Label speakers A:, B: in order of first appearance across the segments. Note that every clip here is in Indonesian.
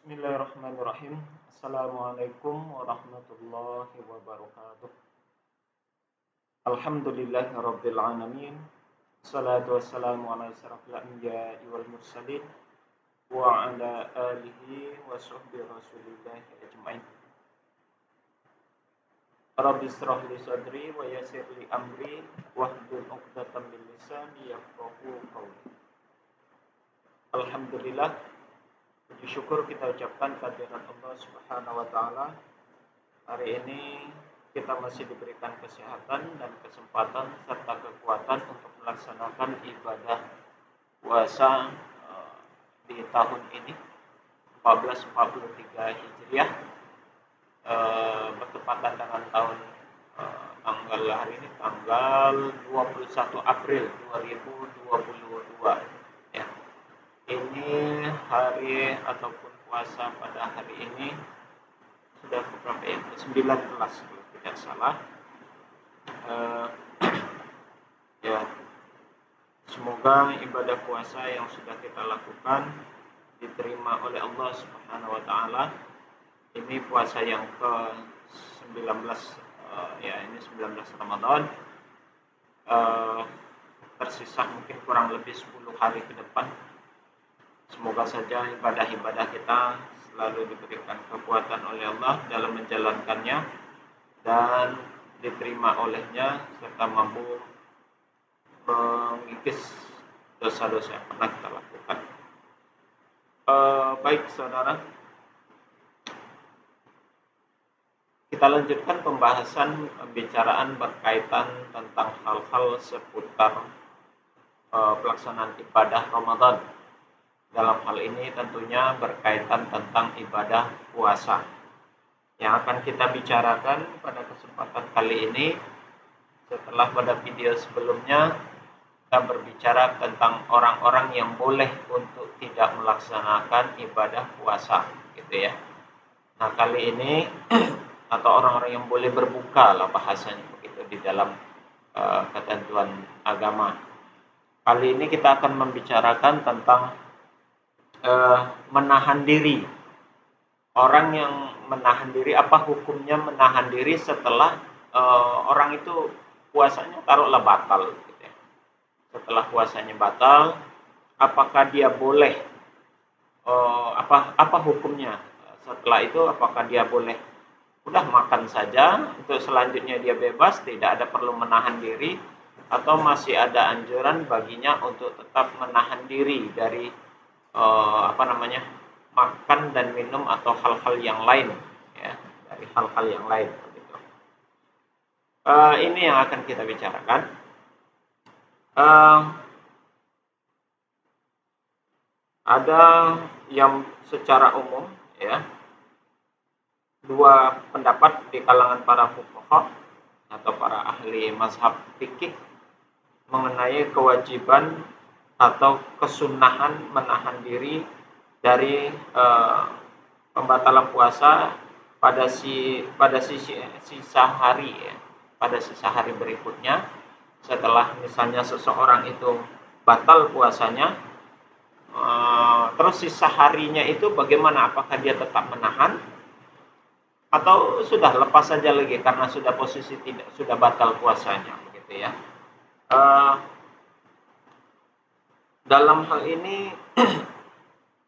A: Bismillahirrahmanirrahim. Assalamualaikum warahmatullahi wabarakatuh. Alhamdulillahirabbil alamin. Wassalatu wassalamu ala asyrafil anbiya'i wal mursalin wa ala alihi wa sahbihi rasulillahi ajmain. Rabbi israh li sadri wa yassir li amri wahlul 'uqdatam min lisani yafqahu qawli. Alhamdulillah, puji syukur kita ucapkan kehadirat Allah Subhanahu wa taala. Hari ini kita masih diberikan kesehatan dan kesempatan serta kekuatan untuk melaksanakan ibadah puasa di tahun ini 1443 Hijriah, bertepatan dengan tanggal hari ini tanggal 21 April 2022 ya. Ini hari ataupun puasa pada hari ini sudah berapa ya? 19 kalau tidak salah. Ya, semoga ibadah puasa yang sudah kita lakukan diterima oleh Allah Subhanahu wa taala. Ini puasa yang ke-19 ya, ini 19 Ramadan. Tersisa mungkin kurang lebih 10 hari ke depan. Semoga saja ibadah-ibadah kita selalu diberikan kekuatan oleh Allah dalam menjalankannya dan diterima olehnya serta mampu mengikis dosa-dosa yang pernah kita lakukan. Baik saudara, kita lanjutkan pembahasan pembicaraan berkaitan tentang hal-hal seputar pelaksanaan ibadah Ramadan. Dalam hal ini tentunya berkaitan tentang ibadah puasa. Yang akan kita bicarakan pada kesempatan kali ini, setelah pada video sebelumnya kita berbicara tentang orang-orang yang boleh untuk tidak melaksanakan ibadah puasa, gitu ya. Nah, kali ini atau orang-orang yang boleh berbuka lah bahasanya begitu di dalam ketentuan agama. Kali ini kita akan membicarakan tentang menahan diri. Orang yang menahan diri, apa hukumnya menahan diri setelah orang itu puasanya taruhlah batal, gitu ya. Setelah puasanya batal, apakah dia boleh apa hukumnya? Setelah itu apakah dia boleh udah makan saja, untuk selanjutnya dia bebas, tidak ada perlu menahan diri, atau masih ada anjuran baginya untuk tetap menahan diri dari makan dan minum atau hal-hal yang lain, ya, dari hal-hal yang lain begitu. Ini yang akan kita bicarakan. Ada yang secara umum, ya, dua pendapat di kalangan para fuqaha atau para ahli mazhab fikih mengenai kewajiban atau kesunahan menahan diri dari pembatalan puasa pada sisa hari, ya, pada sisa hari berikutnya. Setelah misalnya seseorang itu batal puasanya, terus sisa harinya itu bagaimana? Apakah dia tetap menahan atau sudah lepas saja lagi karena sudah posisi sudah batal puasanya, begitu ya. Dalam hal ini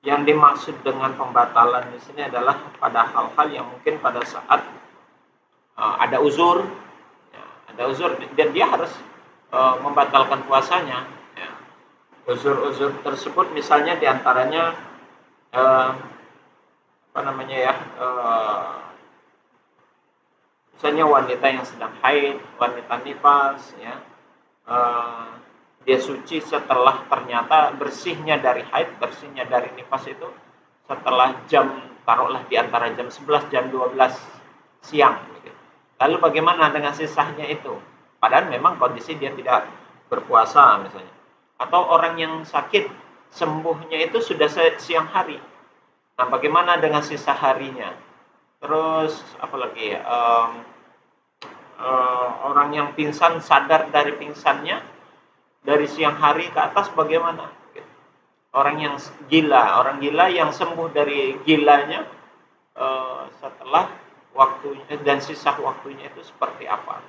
A: yang dimaksud dengan pembatalan di sini adalah pada hal-hal yang mungkin pada saat ada uzur, ya, dan dia harus membatalkan puasanya. Ya. Uzur-uzur tersebut misalnya diantaranya misalnya wanita yang sedang haid, wanita nifas, ya. Dia suci setelah ternyata bersihnya dari haid, bersihnya dari nifas itu setelah taruhlah di antara jam 11 jam 12 siang gitu. Lalu bagaimana dengan sisanya itu? Padahal memang kondisi dia tidak berpuasa misalnya. Atau orang yang sakit sembuhnya itu sudah siang hari. Nah, bagaimana dengan sisa harinya? Terus apalagi orang yang pingsan sadar dari pingsannya dari siang hari ke atas bagaimana? Orang gila yang sembuh dari gilanya setelah waktunya dan sisa waktunya itu seperti apa.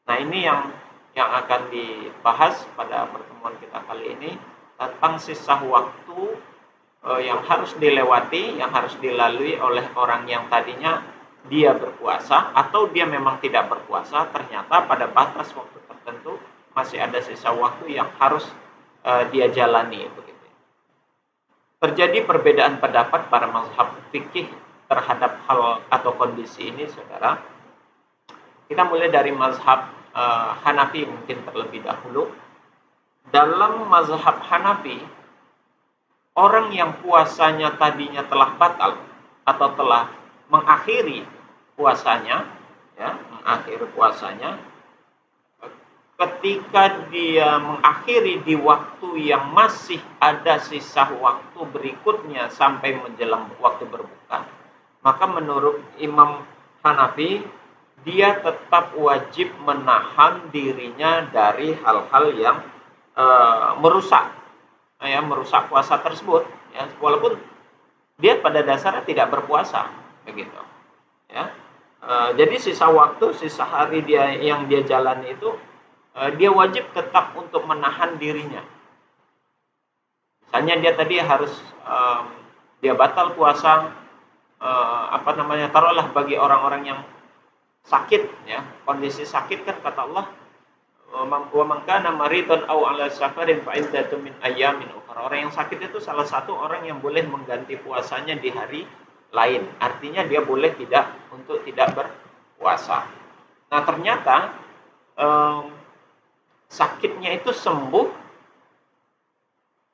A: Nah, ini yang akan dibahas pada pertemuan kita kali ini tentang sisa waktu yang harus dilewati, yang harus dilalui oleh orang yang tadinya dia berpuasa atau dia memang tidak berpuasa, ternyata pada batas waktu tertentu masih ada sisa waktu yang harus dia jalani begitu. Terjadi perbedaan pendapat para mazhab fikih terhadap hal atau kondisi ini, saudara. Kita mulai dari mazhab Hanafi mungkin terlebih dahulu. Dalam mazhab Hanafi, orang yang puasanya tadinya telah batal atau telah mengakhiri puasanya, ya, mengakhiri puasanya, ketika dia mengakhiri di waktu yang masih ada sisa waktu berikutnya sampai menjelang waktu berbuka, maka menurut Imam Hanafi, dia tetap wajib menahan dirinya dari hal-hal yang merusak puasa tersebut, ya, walaupun dia pada dasarnya tidak berpuasa, begitu, ya. Jadi sisa hari yang dia jalani itu, dia wajib tetap untuk menahan dirinya. Misalnya dia tadi harus dia batal puasa, taruhlah bagi orang-orang yang sakit, ya, kondisi sakit kan kata Allah, wa man kana maridan aw ala safarin fa iddatun min ayyamin ukhra. Orang yang sakit itu salah satu orang yang boleh mengganti puasanya di hari lain. Artinya dia boleh tidak berpuasa. Nah, ternyata sakitnya itu sembuh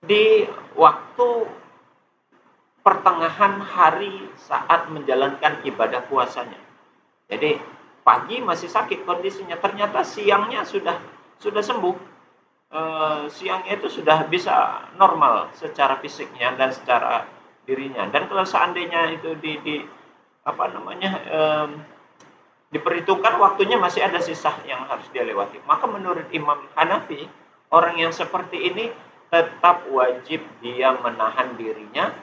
A: di waktu pertengahan hari saat menjalankan ibadah puasanya. Jadi pagi masih sakit kondisinya, ternyata siangnya sudah sembuh. Siangnya itu sudah bisa normal secara fisiknya dan secara dirinya. Dan kalau seandainya itu diperhitungkan waktunya masih ada sisa yang harus dia lewati, maka menurut Imam Hanafi, orang yang seperti ini tetap wajib dia menahan dirinya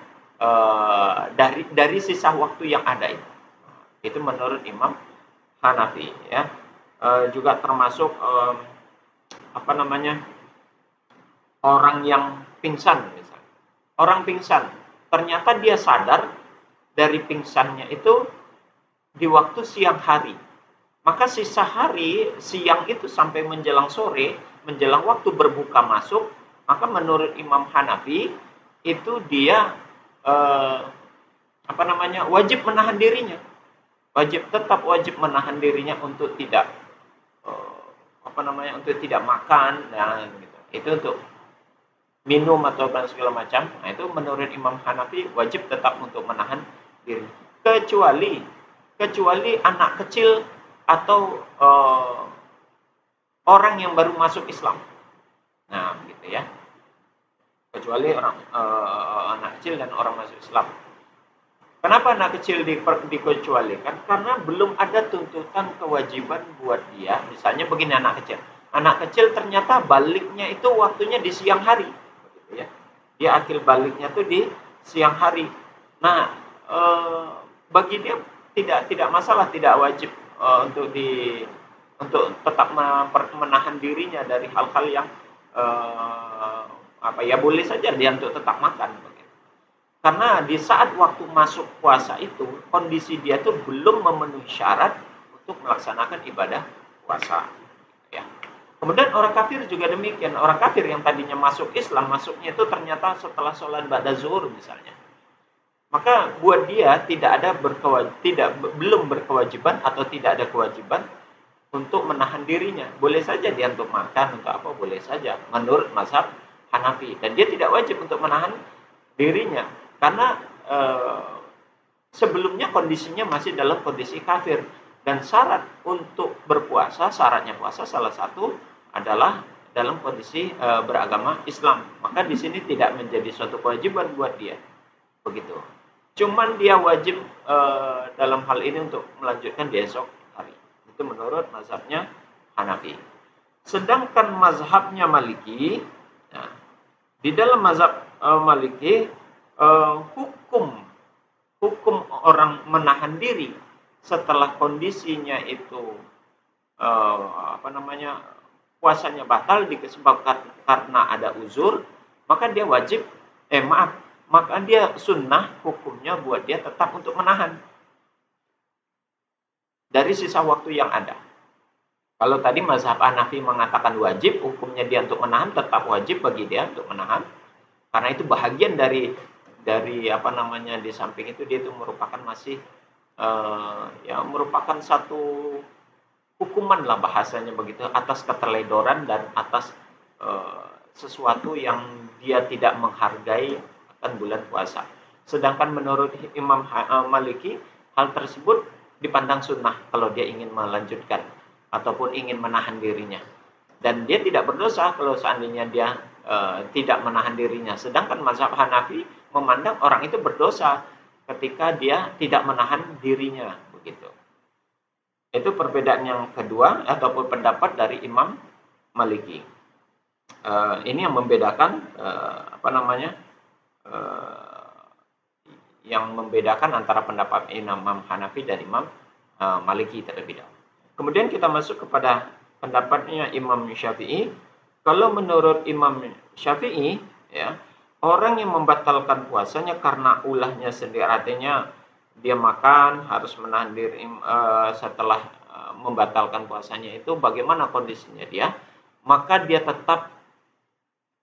A: dari sisa waktu yang ada itu. Itu menurut Imam Hanafi, ya. Juga termasuk orang yang pingsan misalnya. Orang pingsan, ternyata dia sadar dari pingsannya itu di waktu siang hari. Maka sisa hari siang itu sampai menjelang sore, menjelang waktu berbuka masuk, maka menurut Imam Hanafi itu dia wajib menahan dirinya. Tetap wajib menahan dirinya untuk tidak makan, dan gitu. Itu untuk minum atau segala macam. Nah, itu menurut Imam Hanafi wajib tetap untuk menahan diri. Kecuali anak kecil atau orang yang baru masuk Islam. Nah, gitu ya. Kecuali anak kecil dan orang masuk Islam. Kenapa anak kecil dikecualikan? Karena belum ada tuntutan kewajiban buat dia. Misalnya begini, anak kecil ternyata baliknya itu waktunya di siang hari, gitu ya. Dia akhir baliknya tuh di siang hari. Nah, bagi dia tidak masalah, tidak wajib untuk tetap menahan dirinya dari hal-hal yang boleh saja dia untuk tetap makan. Karena di saat waktu masuk puasa itu, kondisi dia tuh belum memenuhi syarat untuk melaksanakan ibadah puasa. Ya. Kemudian orang kafir juga demikian. Orang kafir yang tadinya masuk Islam, masuknya itu ternyata setelah sholat ba'da zuhur misalnya. Maka buat dia belum berkewajiban atau tidak ada kewajiban untuk menahan dirinya. Boleh saja dia untuk makan, untuk apa, boleh saja menurut mazhab Hanafi. Dan dia tidak wajib untuk menahan dirinya. Karena sebelumnya kondisinya masih dalam kondisi kafir, dan syarat untuk berpuasa, syaratnya puasa salah satu adalah dalam kondisi beragama Islam. Maka di sini tidak menjadi suatu kewajiban buat dia, begitu. Cuman dia wajib dalam hal ini untuk melanjutkan di esok hari. Itu menurut mazhabnya Hanafi. Sedangkan mazhabnya Maliki, nah, di dalam mazhab Maliki, hukum orang menahan diri setelah kondisinya itu apa namanya, puasanya batal disebabkan karena ada uzur, maka dia wajib maka dia sunnah hukumnya buat dia tetap untuk menahan dari sisa waktu yang ada. Kalau tadi mazhab Hanafi mengatakan wajib, hukumnya dia untuk menahan, tetap wajib bagi dia untuk menahan. Karena itu bahagian dari apa namanya, di samping itu dia itu merupakan masih ya merupakan satu hukuman lah bahasanya begitu, atas keteledoran dan atas sesuatu yang dia tidak menghargai akan bulan puasa. Sedangkan menurut Imam Maliki, hal tersebut dipandang sunnah kalau dia ingin melanjutkan ataupun ingin menahan dirinya. Dan dia tidak berdosa kalau seandainya dia tidak menahan dirinya. Sedangkan mazhab Hanafi memandang orang itu berdosa ketika dia tidak menahan dirinya, begitu. Itu perbedaan yang kedua ataupun pendapat dari Imam Maliki. Ini yang membedakan apa namanya, yang membedakan antara pendapat Imam Hanafi dan Imam Maliki terlebih dahulu. Kemudian kita masuk kepada pendapatnya Imam Syafi'i. Kalau menurut Imam Syafi'i, ya, orang yang membatalkan puasanya karena ulahnya sendiri, artinya dia makan harus menahan diri setelah membatalkan puasanya, itu bagaimana kondisinya dia, maka dia tetap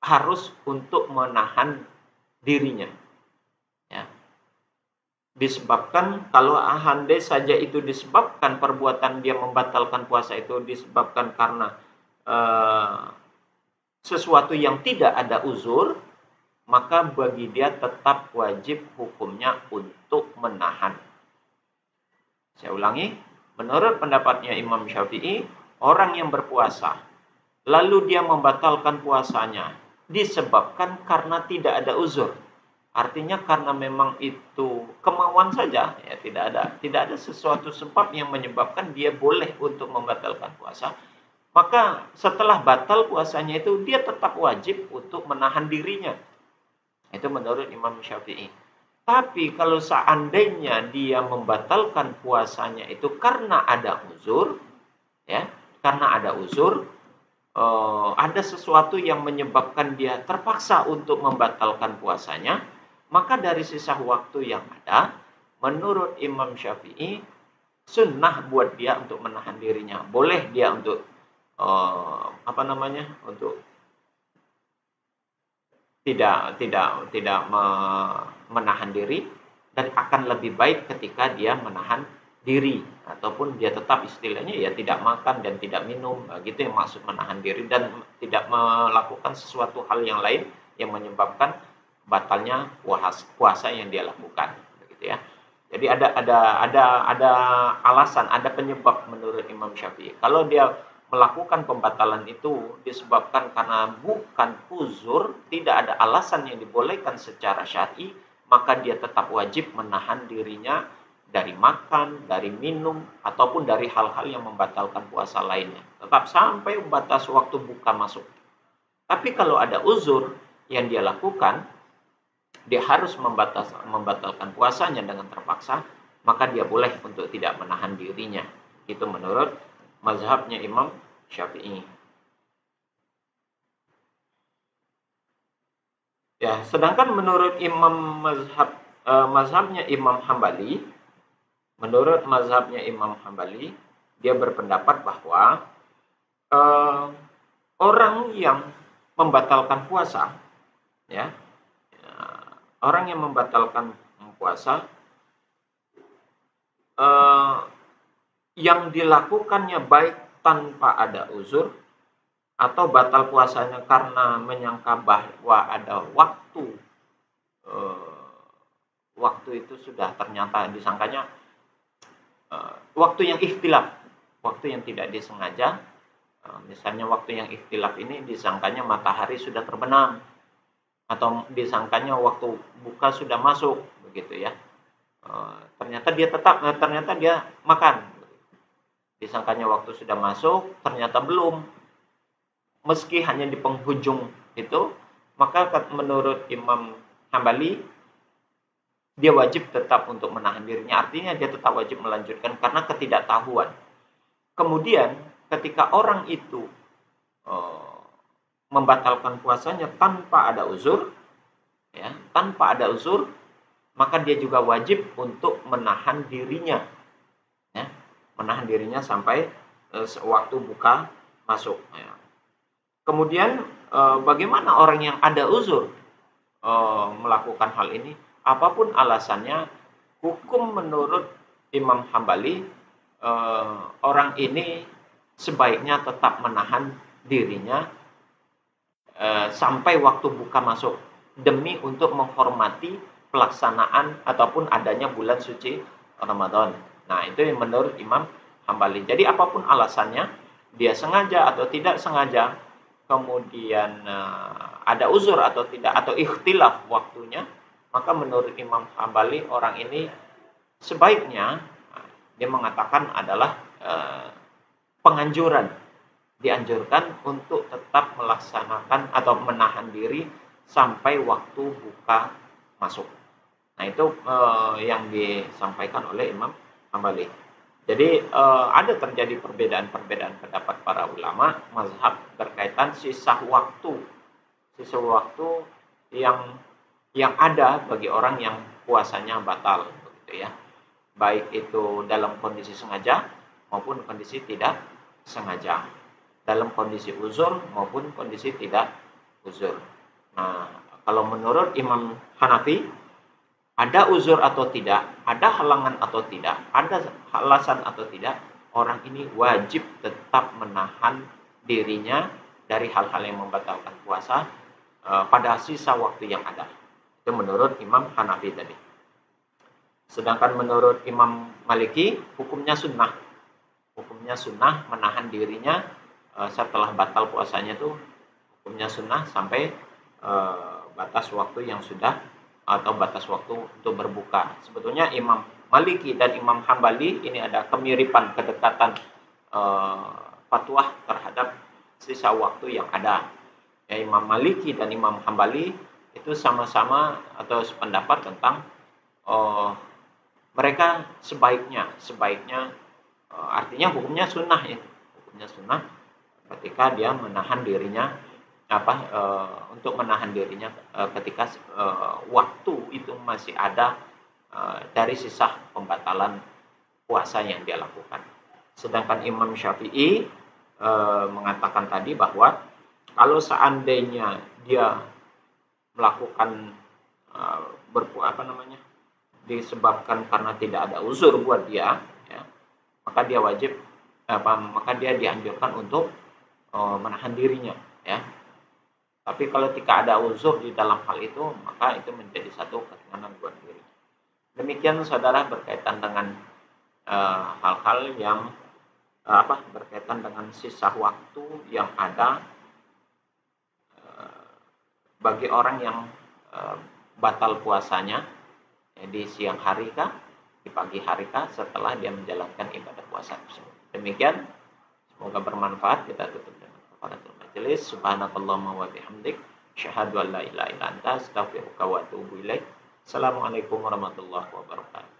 A: harus untuk menahan dirinya, ya. Disebabkan kalau andai saja itu disebabkan perbuatan dia membatalkan puasa itu disebabkan karena sesuatu yang tidak ada uzur, maka bagi dia tetap wajib hukumnya untuk menahan. Saya ulangi, menurut pendapatnya Imam Syafi'i, orang yang berpuasa lalu dia membatalkan puasanya disebabkan karena tidak ada uzur. Artinya karena memang itu kemauan saja, ya, tidak ada sesuatu sebab yang menyebabkan dia boleh untuk membatalkan puasa. Maka setelah batal puasanya itu dia tetap wajib untuk menahan dirinya. Itu menurut Imam Syafi'i. Tapi kalau seandainya dia membatalkan puasanya itu karena ada uzur, ya, karena ada uzur, ada sesuatu yang menyebabkan dia terpaksa untuk membatalkan puasanya, maka dari sisa waktu yang ada, menurut Imam Syafi'i, sunnah buat dia untuk menahan dirinya. Boleh dia untuk apa namanya, untuk tidak menahan diri, dan akan lebih baik ketika dia menahan diri ataupun dia tetap istilahnya ya tidak makan dan tidak minum, gitu yang maksud menahan diri, dan tidak melakukan sesuatu hal yang lain yang menyebabkan batalnya puasa yang dia lakukan, begitu ya. Jadi ada alasan, ada penyebab menurut Imam Syafi'i. Kalau dia melakukan pembatalan itu disebabkan karena bukan uzur, tidak ada alasan yang dibolehkan secara syar'i, maka dia tetap wajib menahan dirinya dari makan, dari minum, ataupun dari hal-hal yang membatalkan puasa lainnya. Tetap sampai batas waktu buka masuk. Tapi kalau ada uzur yang dia lakukan, dia harus membatalkan puasanya dengan terpaksa, maka dia boleh untuk tidak menahan dirinya. Itu menurut mazhabnya Imam Syafi'i. Ya, sedangkan menurut mazhabnya Imam Hambali, menurut mazhabnya Imam Hambali, dia berpendapat bahwa orang yang membatalkan puasa, ya, orang yang membatalkan puasa, yang dilakukannya baik tanpa ada uzur atau batal puasanya karena menyangka bahwa ada waktu itu sudah ternyata disangkanya waktu yang ikhtilaf, waktu yang tidak disengaja. Misalnya waktu yang ikhtilaf ini disangkanya matahari sudah terbenam atau disangkanya waktu buka sudah masuk, begitu ya. Ternyata dia makan. Disangkanya waktu sudah masuk, ternyata belum. Meski hanya di penghujung itu, maka menurut Imam Hambali dia wajib tetap untuk menahan dirinya. Artinya dia tetap wajib melanjutkan karena ketidaktahuan. Kemudian ketika orang itu membatalkan puasanya tanpa ada uzur, ya, tanpa ada uzur, maka dia juga wajib untuk menahan dirinya, ya, menahan dirinya sampai waktu buka masuk. Ya. Kemudian bagaimana orang yang ada uzur melakukan hal ini? Apapun alasannya, hukum menurut Imam Hambali, orang ini sebaiknya tetap menahan dirinya sampai waktu buka masuk, demi untuk menghormati pelaksanaan ataupun adanya bulan suci Ramadan. Nah, itu yang menurut Imam Hambali. Jadi apapun alasannya, dia sengaja atau tidak sengaja, kemudian ada uzur atau tidak, atau ikhtilaf waktunya, maka menurut Imam Hambali orang ini sebaiknya, dia mengatakan adalah penganjuran, dianjurkan untuk tetap melaksanakan atau menahan diri sampai waktu buka masuk. Nah, itu yang disampaikan oleh Imam Hambali. Jadi ada terjadi perbedaan-perbedaan pendapat para ulama mazhab berkaitan sisa waktu yang ada bagi orang yang puasanya batal, begitu ya. Baik itu dalam kondisi sengaja maupun kondisi tidak sengaja, dalam kondisi uzur maupun kondisi tidak uzur. Nah, kalau menurut Imam Hanafi, ada uzur atau tidak, ada halangan atau tidak, ada alasan atau tidak, orang ini wajib tetap menahan dirinya dari hal-hal yang membatalkan puasa pada sisa waktu yang ada. Itu menurut Imam Hanafi tadi. Sedangkan menurut Imam Maliki, hukumnya sunnah. Hukumnya sunnah menahan dirinya setelah batal puasanya itu, hukumnya sunnah sampai batas waktu yang sudah, atau batas waktu untuk berbuka. Sebetulnya Imam Maliki dan Imam Hambali ini ada kemiripan, kedekatan fatwa terhadap sisa waktu yang ada. Ya, Imam Maliki dan Imam Hambali itu sama-sama atau sependapat tentang mereka sebaiknya artinya hukumnya sunnah ya, hukumnya sunnah ketika dia menahan dirinya untuk menahan dirinya ketika waktu itu masih ada dari sisa pembatalan puasa yang dia lakukan. Sedangkan Imam Syafi'i mengatakan tadi bahwa kalau seandainya dia melakukan disebabkan karena tidak ada uzur buat dia, ya, maka dia dianjurkan untuk menahan dirinya, ya. Tapi kalau tidak ada uzur di dalam hal itu, maka itu menjadi satu keringanan buat diri. Demikian saudara berkaitan dengan hal-hal yang berkaitan dengan sisa waktu yang ada bagi orang yang batal puasanya, ya, di siang hari kah, di pagi hari kah, setelah dia menjalankan ibadah puasa tersebut. Demikian, semoga bermanfaat. Kita tutup dengan kafaratul majelis. Subhanakallahumma wa bihamdik, asyhadu an la ilaha illa anta, astaghfiruka wa atubu ilaik. Assalamualaikum warahmatullahi wabarakatuh.